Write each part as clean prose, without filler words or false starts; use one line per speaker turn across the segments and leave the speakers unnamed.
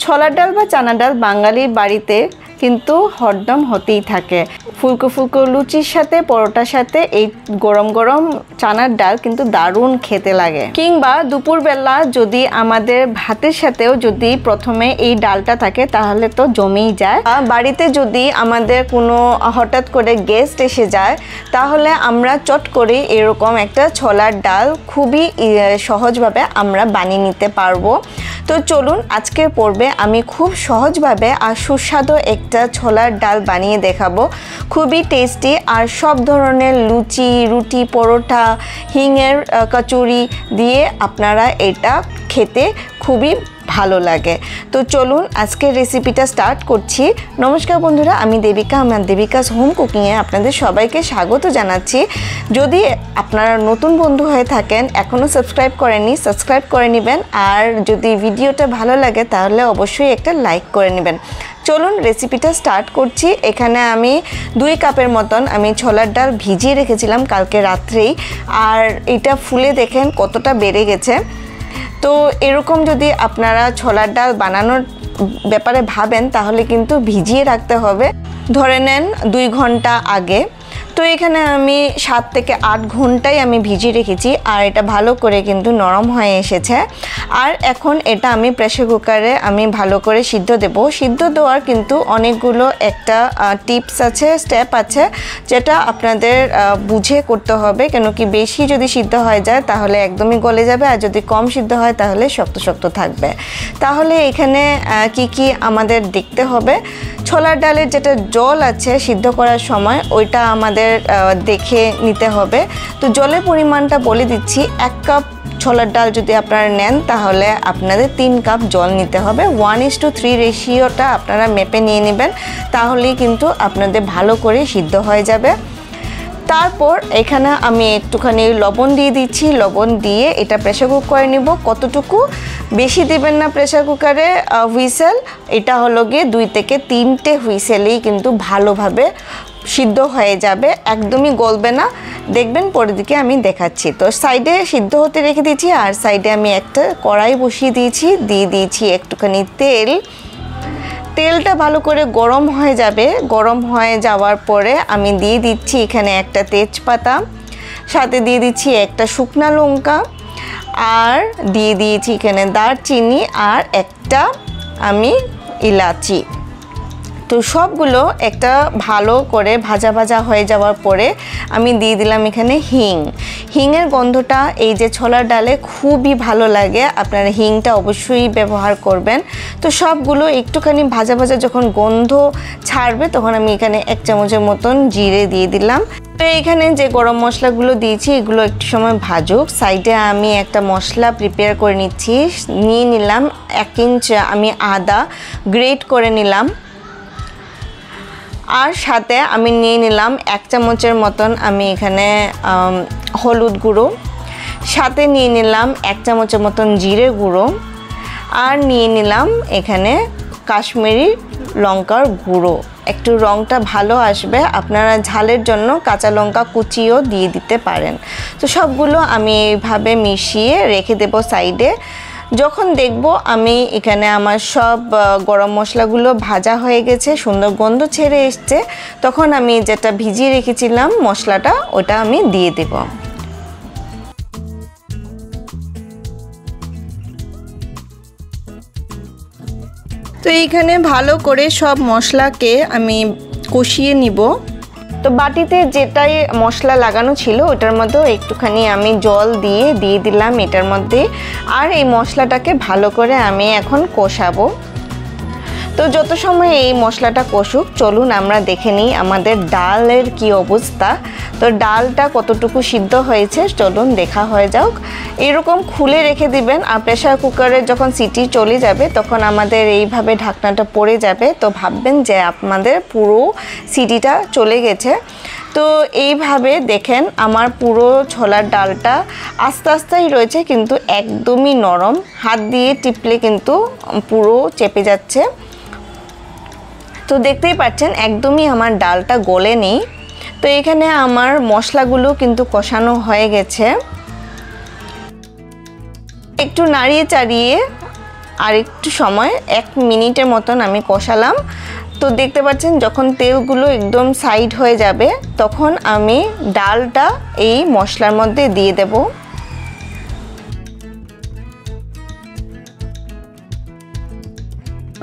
ছোলার ডাল বা চানা ডাল বাঙালির বাড়িতে কিন্তু হরদম হতেই থাকে। ফুলকো ফুলকো লুচির সাথে পরোটার সাথে এই গরম গরম চানার ডাল কিন্তু দারুণ খেতে লাগে। কিংবা দুপুরবেলা যদি আমাদের ভাতের সাথেও যদি প্রথমে এই ডালটা থাকে তাহলে তো জমেই যায়। বাড়িতে যদি আমাদের কোনো হঠাৎ করে গেস্ট এসে যায় তাহলে আমরা চট করে এরকম একটা ছোলার ডাল খুবই সহজভাবে আমরা বানিয়ে নিতে পারবো। তো চলুন আজকের পর্বে আমি খুব সহজভাবে আর সুস্বাদু একটা ছোলার ডাল বানিয়ে দেখাবো। খুবই টেস্টি আর সব ধরনের লুচি, রুটি, পরোটা, হিঙের কচুরি দিয়ে আপনারা এটা খেতে খুবই ভালো লাগে। তো চলুন আজকের রেসিপিটা স্টার্ট করছি। নমস্কার বন্ধুরা, আমি দেবিকা, আমার দেবিকাস হোম কুকিংয়ে আপনাদের সবাইকে স্বাগত জানাচ্ছি। যদি আপনারা নতুন বন্ধু হয়ে থাকেন, এখনও সাবস্ক্রাইব করেননি, সাবস্ক্রাইব করে নেবেন। আর যদি ভিডিওটা ভালো লাগে তাহলে অবশ্যই একটা লাইক করে নেবেন। চলুন রেসিপিটা স্টার্ট করছি। এখানে আমি 2 কাপের মতন আমি ছোলার ডাল ভিজিয়ে রেখেছিলাম কালকে রাত্রেই, আর এটা ফুলে দেখেন কতটা বেড়ে গেছে। তো এরকম যদি আপনারা ছোলার ডাল বানানোর ব্যাপারে ভাবেন তাহলে কিন্তু ভিজিয়ে রাখতে হবে, ধরে নেন 2 ঘন্টা আগে। তো এখানে আমি 7 থেকে 8 ঘন্টাই আমি ভিজিয়ে রেখেছি, আর এটা ভালো করে কিন্তু নরম হয়ে এসেছে। আর এখন এটা আমি প্রেসার কুকারে আমি ভালো করে সিদ্ধ দেব। সিদ্ধ দেওয়ার কিন্তু অনেকগুলো একটা টিপস আছে, স্টেপ আছে, যেটা আপনাদের বুঝে করতে হবে। কেন কি বেশি যদি সিদ্ধ হয়ে যায় তাহলে একদমই গলে যাবে, আর যদি কম সিদ্ধ হয় তাহলে শক্ত শক্ত থাকবে। তাহলে এখানে কি আমাদের দেখতে হবে, ছোলার ডালের যেটা জল আছে সিদ্ধ করার সময় ওইটা আমাদের দেখে নিতে হবে। তো জলের পরিমাণটা বলে দিচ্ছি। 1 কাপ ছোলার ডাল যদি আপনারা নেন তাহলে আপনাদের 3 কাপ জল নিতে হবে। 1:3 রেশিওটা আপনারা মেপে নিয়ে নেবেন, তাহলেই কিন্তু আপনাদের ভালো করে সিদ্ধ হয়ে যাবে। তারপর এখানে আমি একটুখানি লবণ দিয়ে দিচ্ছি। লবণ দিয়ে এটা প্রেসার কুক করে নিব। কতটুকু, বেশি দিবেন না প্রেসার কুকারে হুইসেল, এটা হলো গিয়ে 2 থেকে 3টে হুইসেলেই কিন্তু ভালোভাবে সিদ্ধ হয়ে যাবে, একদমই গলবে না। দেখবেন পরের দিকে আমি দেখাচ্ছি। তো সাইডে সিদ্ধ হতে রেখে দিয়েছি, আর সাইডে আমি একটা কড়াই বসিয়ে দিয়েছি, দিয়ে দিয়েছি একটুখানি তেল। তেলটা ভালো করে গরম হয়ে যাবে। গরম হয়ে যাওয়ার পরে আমি দিয়ে দিচ্ছি এখানে একটা তেজপাতা, সাথে দিয়ে দিচ্ছি একটা শুকনা লঙ্কা, আর দিয়ে দিয়েছি এখানে দারচিনি, আর একটা আমি ইলাচি। তো সবগুলো একটা ভালো করে ভাজা ভাজা হয়ে যাওয়ার পরে আমি দিয়ে দিলাম এখানে হিং। হিংয়ের গন্ধটা এই যে ছোলার ডালে খুবই ভালো লাগে, আপনারা হিংটা অবশ্যই ব্যবহার করবেন। তো সবগুলো একটুখানি ভাজা ভাজা যখন গন্ধ ছাড়বে তখন আমি এখানে 1 চামচের মতন জিরে দিয়ে দিলাম। তো এখানে যে গরম মশলাগুলো দিয়েছি এগুলো একটু সময় ভাজুক। সাইডে আমি একটা মশলা প্রিপেয়ার করে নিচ্ছি। নিয়ে নিলাম 1 ইঞ্চ আমি আদা গ্রেট করে নিলাম, আর সাথে আমি নিয়ে নিলাম 1 চামচের মতন আমি এখানে হলুদ গুঁড়ো, সাথে নিয়ে নিলাম 1 চামচের মতন জিরে গুঁড়ো, আর নিয়ে নিলাম এখানে কাশ্মীরি লঙ্কার গুঁড়ো। একটু রঙটা ভালো আসবে, আপনারা ঝালের জন্য কাঁচা লঙ্কা কুচিও দিয়ে দিতে পারেন। তো সবগুলো আমি এইভাবে মিশিয়ে রেখে দেব সাইডে। যখন দেখব আমি এখানে আমার সব গরম মশলাগুলো ভাজা হয়ে গেছে, সুন্দর গন্ধ ছেড়ে এসছে, তখন আমি যেটা ভিজিয়ে রেখেছিলাম মশলাটা ওটা আমি দিয়ে দেব। তো এইখানে ভালো করে সব মশলাকে আমি কষিয়ে নিব। তো বাটিতে যেটাই মশলা লাগানো ছিল ওটার মধ্যে একটুখানি আমি জল দিয়ে দিলাম এটার মধ্যে, আর এই মশলাটাকে ভালো করে আমি এখন কষাবো। তো যত সময় এই মশলাটা কষুক, চলুন আমরা দেখে নিই আমাদের ডালের কি অবস্থা। তো ডালটা কতটুকু সিদ্ধ হয়েছে চলুন দেখা হয়ে যাক। এরকম খুলে রেখে দিবেন, আর প্রেসার কুকারে যখন সিটি চলে যাবে তখন আমাদের এইভাবে ঢাকনাটা পড়ে যাবে। তো ভাববেন যে আপনাদের পুরো সিটিটা চলে গেছে। তো এইভাবে দেখেন আমার পুরো ছোলার ডালটা আস্তে আস্তেই রয়েছে, কিন্তু একদমই নরম, হাত দিয়ে টিপলে কিন্তু পুরো চেপে যাচ্ছে। তো দেখতেই পাচ্ছেন একদমই আমার ডালটা গলেনি। তো এখানে আমার মশলাগুলো কিন্তু কষানো হয়ে গেছে। একটু নাড়িয়ে চাড়িয়ে আর একটু সময় 1 মিনিটের মতন আমি কষালাম। তো দেখতে পাচ্ছেন যখন তেলগুলো একদম সাইড হয়ে যাবে তখন আমি ডালটা এই মশলার মধ্যে দিয়ে দেব।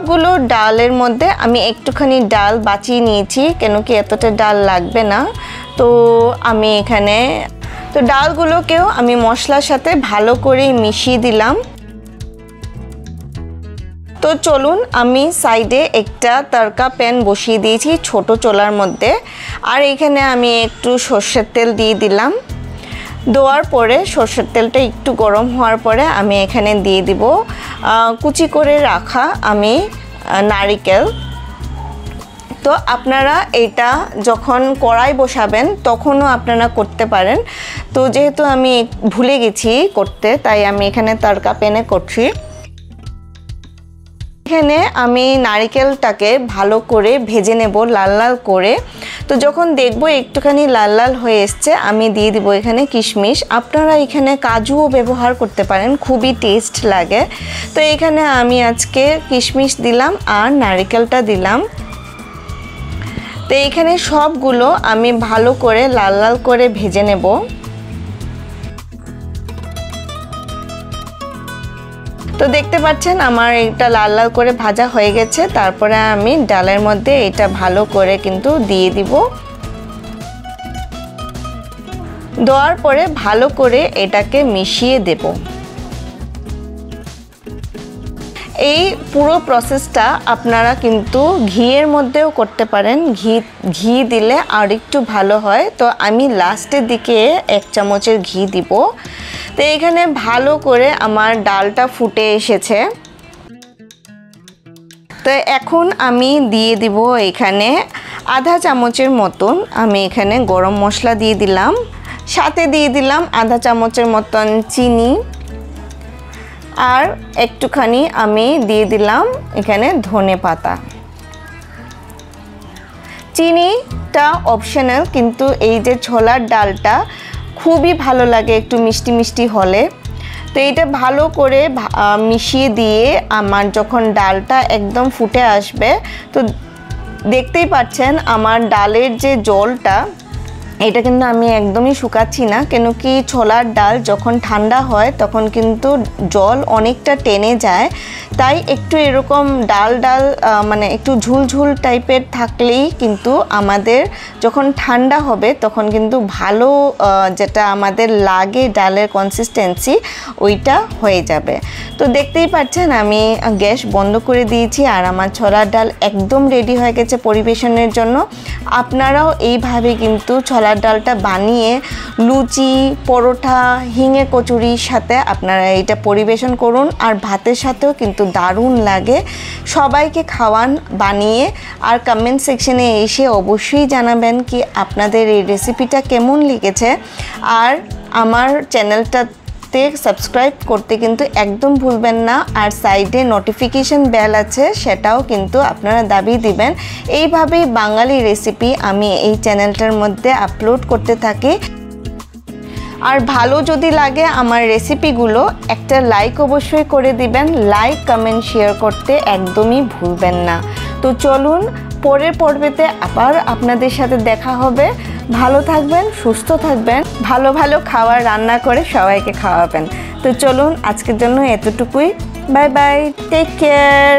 গুলো ডালের মধ্যে আমি একটুখানি ডাল বাঁচিয়ে নিয়েছি, কেন কি এতটা ডাল লাগবে না। তো আমি এখানে ডালগুলোকেও আমি মশলার সাথে ভালো করে মিশিয়ে দিলাম। তো চলুন, আমি সাইডে একটা তড়কা প্যান বসিয়ে দিয়েছি ছোট চুলার মধ্যে, আর এখানে আমি একটু সরষের তেল দিয়ে দিলাম। দেওয়ার পরে সরষের তেলটা একটু গরম হওয়ার পরে আমি এখানে দিয়ে দিব কুচি করে রাখা আমি নারিকেল। তো আপনারা এটা যখন কড়াই বসাবেন তখনও আপনারা করতে পারেন। তো যেহেতু আমি ভুলে গেছি করতে, তাই আমি এখানে তড়কা প্যানে করছি। এখানে আমি নারিকেলটাকে ভালো করে ভেজে নেব লাল লাল করে। তো যখন দেখব একটুখানি লাল লাল হয়ে এসছে, আমি দিয়ে দিব এখানে কিশমিশ। আপনারা এখানে কাজুও ব্যবহার করতে পারেন, খুবই টেস্ট লাগে। তো এখানে আমি আজকে কিশমিশ দিলাম আর নারিকেলটা দিলাম। তো এখানে সবগুলো আমি ভালো করে লাল লাল করে ভেজে নেব। তো দেখতে পাচ্ছেন আমার এটা লাল লাল করে ভাজা হয়ে গেছে। তারপরে আমি ডালের মধ্যে এটা ভালো করে কিন্তু দিয়ে দিব। দেওয়ার পরে ভালো করে এটাকে মিশিয়ে দেব। এই পুরো প্রসেসটা আপনারা কিন্তু ঘিয়ের মধ্যেও করতে পারেন, ঘি দিলে আর একটু ভালো হয়। তো আমি লাস্টের দিকে 1 চামচের ঘি দিব। তো এখানে ভালো করে আমার ডালটা ফুটে এসেছে। তো এখন আমি দিয়ে দিব এখানে আধা চামচের মতন আমি এখানে গরম মশলা দিয়ে দিলাম, সাথে দিয়ে দিলাম আধা চামচের মতন চিনি, আর একটুখানি আমি দিয়ে দিলাম এখানে ধনে পাতা। চিনিটা অপশনাল, কিন্তু এই যে ছোলার ডালটা খুবই ভালো লাগে একটু মিষ্টি মিষ্টি হলে। তো এটা ভালো করে মিশিয়ে দিয়ে আমার যখন ডালটা একদম ফুটে আসবে, তো দেখতেই পাচ্ছেন আমার ডালের যে জলটা, এটা কিন্তু আমি একদমই শুকাচ্ছি না, কেন কি ছোলার ডাল যখন ঠান্ডা হয় তখন কিন্তু জল অনেকটা টেনে যায়। তাই একটু এরকম ডাল মানে একটু ঝুলঝুল টাইপের থাকলেই কিন্তু আমাদের যখন ঠান্ডা হবে তখন কিন্তু ভালো যেটা আমাদের লাগে ডালের কনসিস্টেন্সি ওইটা হয়ে যাবে। তো দেখতেই পাচ্ছেন আমি গ্যাস বন্ধ করে দিয়েছি আর আমার ছোলার ডাল একদম রেডি হয়ে গেছে পরিবেশনের জন্য। আপনারাও এইভাবে কিন্তু ছোলার ডালটা বানিয়ে লুচি, পরোটা, হিঙে কচুরির সাথে আপনারা এটা পরিবেশন করুন, আর ভাতের সাথেও কিন্তু দারুণ লাগে। সবাইকে খাওয়ান বানিয়ে, আর কমেন্ট সেকশনে এসে অবশ্যই জানাবেন কি আপনাদের এই রেসিপিটা কেমন লেগেছে। আর আমার চ্যানেলটাতে সাবস্ক্রাইব করতে কিন্তু একদম ভুলবেন না, আর সাইডে নোটিফিকেশন বেল আছে সেটাও কিন্তু আপনারা দাবিয়ে দিবেন। এইভাবেই বাঙালি রেসিপি আমি এই চ্যানেলটার মধ্যে আপলোড করতে থাকি। আর ভালো যদি লাগে আমার রেসিপিগুলো, একটা লাইক অবশ্যই করে দিবেন। লাইক, কমেন্ট, শেয়ার করতে একদমই ভুলবেন না। তো চলুন, পরের পর্বেতে আবার আপনাদের সাথে দেখা হবে। ভালো থাকবেন, সুস্থ থাকবেন, ভালো ভালো খাবার রান্না করে সবাইকে খাওয়াবেন। তো চলুন, আজকের জন্য এতটুকুই। Bye bye, take care.